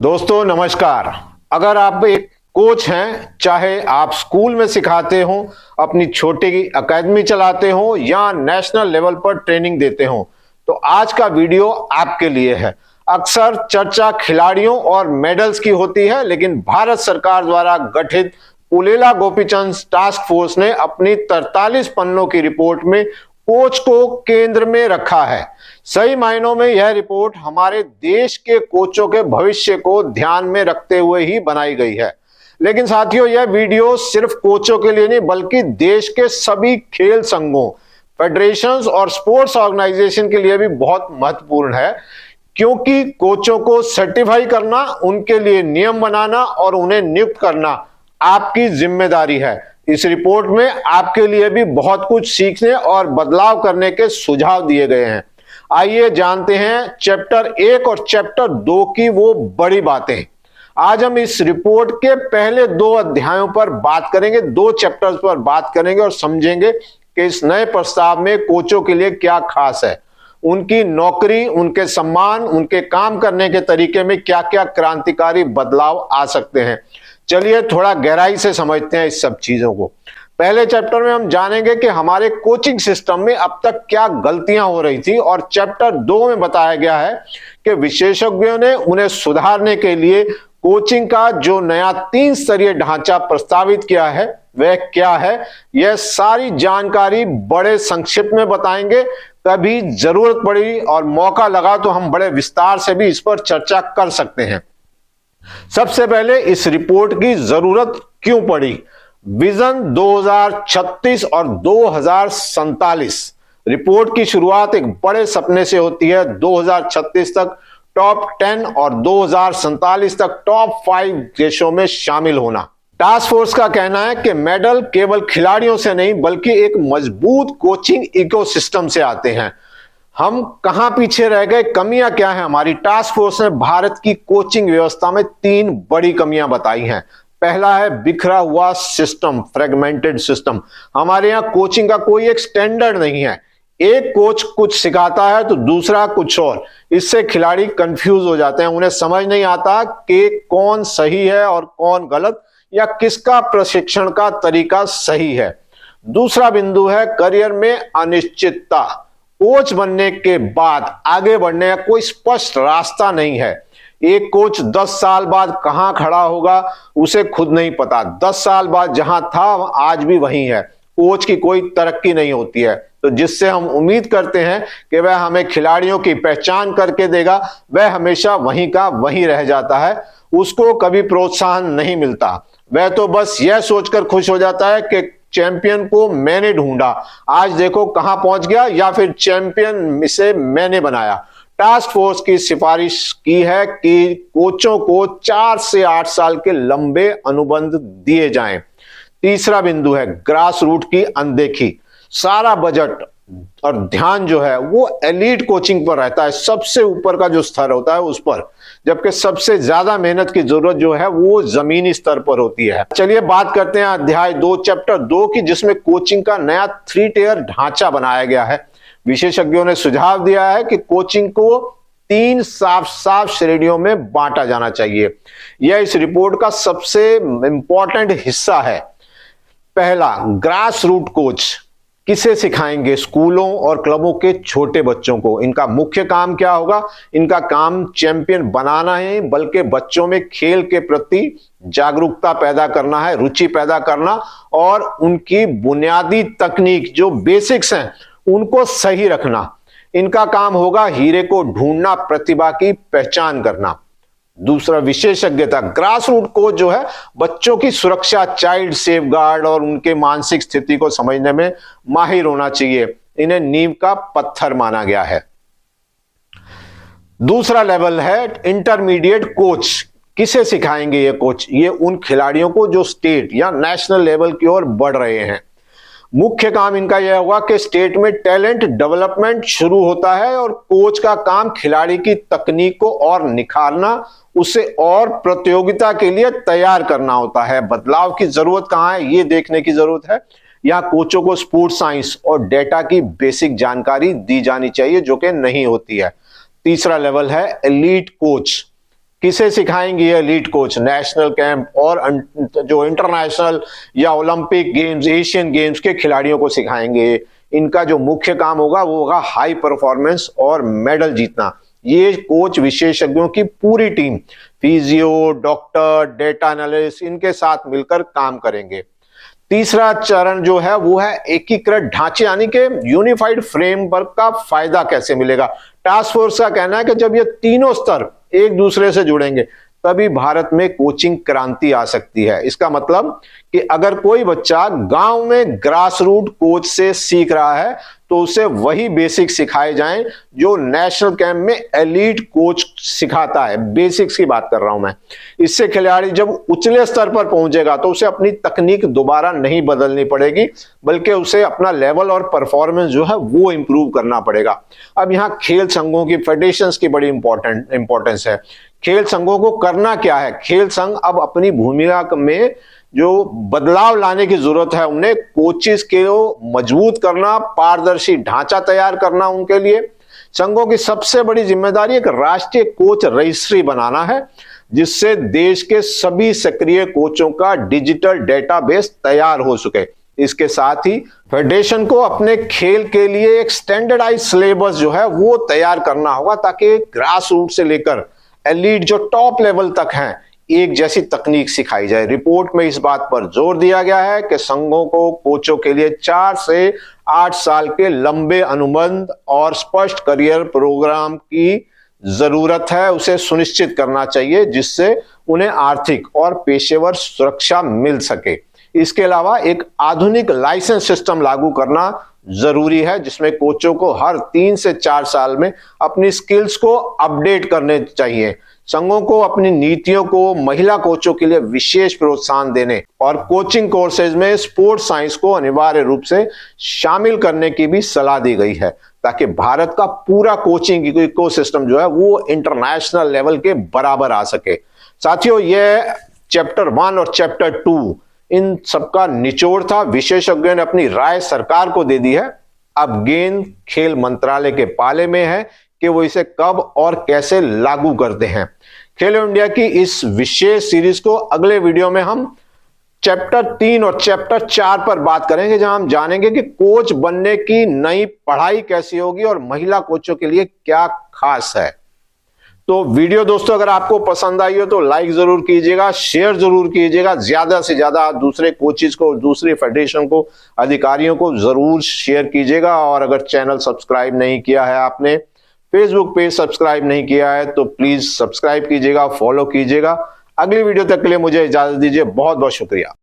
दोस्तों नमस्कार। अगर आप एक कोच हैं, चाहे आप स्कूल में सिखाते हो, अपनी छोटी एकेडमी चलाते हो या नेशनल लेवल पर ट्रेनिंग देते हो, तो आज का वीडियो आपके लिए है। अक्सर चर्चा खिलाड़ियों और मेडल्स की होती है, लेकिन भारत सरकार द्वारा गठित पुलेला गोपीचंद टास्क फोर्स ने अपनी 43 पन्नों की रिपोर्ट में कोच को केंद्र में रखा है। सही मायनों में यह रिपोर्ट हमारे देश के कोचों के भविष्य को ध्यान में रखते हुए ही बनाई गई है। लेकिन साथियों, यह वीडियो सिर्फ कोचों के लिए नहीं, बल्कि देश के सभी खेल संघों, फेडरेशंस और स्पोर्ट्स ऑर्गेनाइजेशन के लिए भी बहुत महत्वपूर्ण है, क्योंकि कोचों को सर्टिफाई करना, उनके लिए नियम बनाना और उन्हें नियुक्त करना आपकी जिम्मेदारी है। इस रिपोर्ट में आपके लिए भी बहुत कुछ सीखने और बदलाव करने के सुझाव दिए गए हैं। आइए जानते हैं चैप्टर 1 और चैप्टर 2 की वो बड़ी बातें। आज हम इस रिपोर्ट के पहले 2 अध्यायों पर बात करेंगे, 2 चैप्टर्स पर बात करेंगे और समझेंगे कि इस नए प्रस्ताव में कोचों के लिए क्या खास है, उनकी नौकरी, उनके सम्मान, उनके काम करने के तरीके में क्या क्या क्रांतिकारी बदलाव आ सकते हैं। चलिए थोड़ा गहराई से समझते हैं इस सब चीजों को। पहले चैप्टर में हम जानेंगे कि हमारे कोचिंग सिस्टम में अब तक क्या गलतियां हो रही थी, और चैप्टर 2 में बताया गया है कि विशेषज्ञों ने उन्हें सुधारने के लिए कोचिंग का जो नया 3 स्तरीय ढांचा प्रस्तावित किया है वह क्या है। यह सारी जानकारी बड़े संक्षिप्त में बताएंगे। कभी जरूरत पड़ी और मौका लगा तो हम बड़े विस्तार से भी इस पर चर्चा कर सकते हैं। सबसे पहले इस रिपोर्ट की जरूरत क्यों पड़ी। विजन 2036 और 2047 रिपोर्ट की शुरुआत एक बड़े सपने से होती है। 2036 तक टॉप 10 और 2047 तक टॉप 5 देशों में शामिल होना। टास्क फोर्स का कहना है कि मेडल केवल खिलाड़ियों से नहीं, बल्कि एक मजबूत कोचिंग इकोसिस्टम से आते हैं। हम कहां पीछे रह गए, कमियां क्या हैं हमारी। टास्क फोर्स ने भारत की कोचिंग व्यवस्था में 3 बड़ी कमियां बताई हैं। पहला है बिखरा हुआ सिस्टम, फ्रेगमेंटेड सिस्टम। हमारे यहां कोचिंग का कोई एक स्टैंडर्ड नहीं है। एक कोच कुछ सिखाता है तो दूसरा कुछ और। इससे खिलाड़ी कंफ्यूज हो जाते हैं, उन्हें समझ नहीं आता कि कौन सही है और कौन गलत, या किसका प्रशिक्षण का तरीका सही है। दूसरा बिंदु है करियर में अनिश्चितता। कोच बनने के बाद आगे बढ़ने का कोई स्पष्ट रास्ता नहीं है। एक कोच 10 साल बाद कहां खड़ा होगा उसे खुद नहीं पता। 10 साल बाद जहां था आज भी वहीं है। कोच की कोई तरक्की नहीं होती है, तो जिससे हम उम्मीद करते हैं कि वह हमें खिलाड़ियों की पहचान करके देगा, वह हमेशा वहीं का वहीं रह जाता है। उसको कभी प्रोत्साहन नहीं मिलता। वह तो बस यह सोचकर खुश हो जाता है कि चैंपियन को मैंने ढूंढा, आज देखो कहां पहुंच गया, या फिर चैंपियन से मैंने बनाया। टास्क फोर्स की सिफारिश की है कि कोचों को 4 से 8 साल के लंबे अनुबंध दिए जाएं। तीसरा बिंदु है ग्रास रूट की अनदेखी। सारा बजट और ध्यान जो है वो एलीट कोचिंग पर रहता है, सबसे ऊपर का जो स्तर होता है उस पर, जबकि सबसे ज्यादा मेहनत की जरूरत जो है वो जमीनी स्तर पर होती है। चलिए बात करते हैं अध्याय 2 चैप्टर 2 की, जिसमें कोचिंग का नया 3 टियर ढांचा बनाया गया है। विशेषज्ञों ने सुझाव दिया है कि कोचिंग को 3 साफ श्रेणियों में बांटा जाना चाहिए। यह इस रिपोर्ट का सबसे इंपॉर्टेंट हिस्सा है। पहला, ग्रास रूट कोच किसे सिखाएंगे। स्कूलों और क्लबों के छोटे बच्चों को। इनका मुख्य काम क्या होगा। इनका काम चैंपियन बनाना है, बल्कि बच्चों में खेल के प्रति जागरूकता पैदा करना है, रुचि पैदा करना, और उनकी बुनियादी तकनीक जो बेसिक्स हैं उनको सही रखना। इनका काम होगा हीरे को ढूंढना, प्रतिभा की पहचान करना। दूसरा, विशेषज्ञता। ग्रास रूट कोच जो है बच्चों की सुरक्षा, चाइल्ड सेफ गार्ड और उनके मानसिक स्थिति को समझने में माहिर होना चाहिए। इन्हें नींव का पत्थर माना गया है। दूसरा लेवल है इंटरमीडिएट कोच। किसे सिखाएंगे ये कोच। ये उन खिलाड़ियों को जो स्टेट या नेशनल लेवल की ओर बढ़ रहे हैं। मुख्य काम इनका यह होगा कि स्टेट में टैलेंट डेवलपमेंट शुरू होता है और कोच का काम खिलाड़ी की तकनीक को और निखारना, उसे और प्रतियोगिता के लिए तैयार करना होता है। बदलाव की जरूरत कहां है ये देखने की जरूरत है। यहां कोचों को स्पोर्ट्स साइंस और डेटा की बेसिक जानकारी दी जानी चाहिए, जो कि नहीं होती है। तीसरा लेवल है एलीट कोच। किसे सिखाएंगे ये एलीट कोच? नेशनल कैंप और जो इंटरनेशनल या ओलंपिक गेम्स, एशियन गेम्स के खिलाड़ियों को सिखाएंगे। इनका जो मुख्य काम होगा वो होगा हाई परफॉर्मेंस और मेडल जीतना। ये कोच विशेषज्ञों की पूरी team, physio, doctor, data analyst, इनके साथ मिलकर काम करेंगे। तीसरा चरण जो है वो है एकीकृत ढांचे, यानी कि यूनिफाइड फ्रेमवर्क का फायदा कैसे मिलेगा। टास्क फोर्स का कहना है कि जब ये तीनों स्तर एक दूसरे से जुड़ेंगे तभी भारत में कोचिंग क्रांति आ सकती है। इसका मतलब कि अगर कोई बच्चा गांव में ग्रास रूट कोच से सीख रहा है तो उसे वही बेसिक सिखाए जाएं जो नेशनल कैंप में एलीट कोच सिखाता है। बेसिक्स की बात कर रहा हूं मैं। इससे खिलाड़ी जब उचले स्तर पर पहुंचेगा तो उसे अपनी तकनीक दोबारा नहीं बदलनी पड़ेगी, बल्कि उसे अपना लेवल और परफॉर्मेंस जो है वो इंप्रूव करना पड़ेगा। अब यहाँ खेल संघों की, फेडरेशंस की बड़ी इंपॉर्टेंस है। खेल संघों को करना क्या है? खेल संघ अब अपनी भूमिका में जो बदलाव लाने की जरूरत है, उन्हें कोचेस को मजबूत करना, पारदर्शी ढांचा तैयार करना उनके लिए। संघों की सबसे बड़ी जिम्मेदारी एक राष्ट्रीय कोच रजिस्ट्री बनाना है, जिससे देश के सभी सक्रिय कोचों का डिजिटल डेटाबेस तैयार हो सके। इसके साथ ही फेडरेशन को अपने खेल के लिए एक स्टैंडर्डाइज सिलेबस जो है वो तैयार करना होगा, ताकि ग्रास रूट से लेकर एलीट जो टॉप लेवल तक हैं एक जैसी तकनीक सिखाई जाए। रिपोर्ट में इस बात पर जोर दिया गया है कि संघों को कोचों के लिए 4 से 8 साल के लंबे अनुबंध और स्पष्ट करियर प्रोग्राम की जरूरत है, उसे सुनिश्चित करना चाहिए, जिससे उन्हें आर्थिक और पेशेवर सुरक्षा मिल सके। इसके अलावा एक आधुनिक लाइसेंस सिस्टम लागू करना जरूरी है, जिसमें कोचों को हर 3 से 4 साल में अपनी स्किल्स को अपडेट करने चाहिए। संघों को अपनी नीतियों को महिला कोचों के लिए विशेष प्रोत्साहन देने और कोचिंग कोर्सेज में स्पोर्ट्स साइंस को अनिवार्य रूप से शामिल करने की भी सलाह दी गई है, ताकि भारत का पूरा कोचिंग इकोसिस्टम जो है वो इंटरनेशनल लेवल के बराबर आ सके। साथियों, यह चैप्टर 1 और चैप्टर 2 इन सबका निचोड़ था। विशेषज्ञों ने अपनी राय सरकार को दे दी है। अब गेंद खेल मंत्रालय के पाले में है कि वो इसे कब और कैसे लागू करते हैं। खेलो इंडिया की इस विशेष सीरीज को अगले वीडियो में हम चैप्टर 3 और चैप्टर 4 पर बात करेंगे, जहां हम जानेंगे कि कोच बनने की नई पढ़ाई कैसी होगी और महिला कोचों के लिए क्या खास है। तो वीडियो दोस्तों अगर आपको पसंद आई हो तो लाइक जरूर कीजिएगा, शेयर जरूर कीजिएगा, ज्यादा से ज्यादा दूसरे कोचेस को, दूसरी फेडरेशन को, अधिकारियों को जरूर शेयर कीजिएगा। और अगर चैनल सब्सक्राइब नहीं किया है, आपने फेसबुक पेज सब्सक्राइब नहीं किया है, तो प्लीज सब्सक्राइब कीजिएगा, फॉलो कीजिएगा। अगली वीडियो तक के लिए मुझे इजाजत दीजिए। बहुत बहुत शुक्रिया।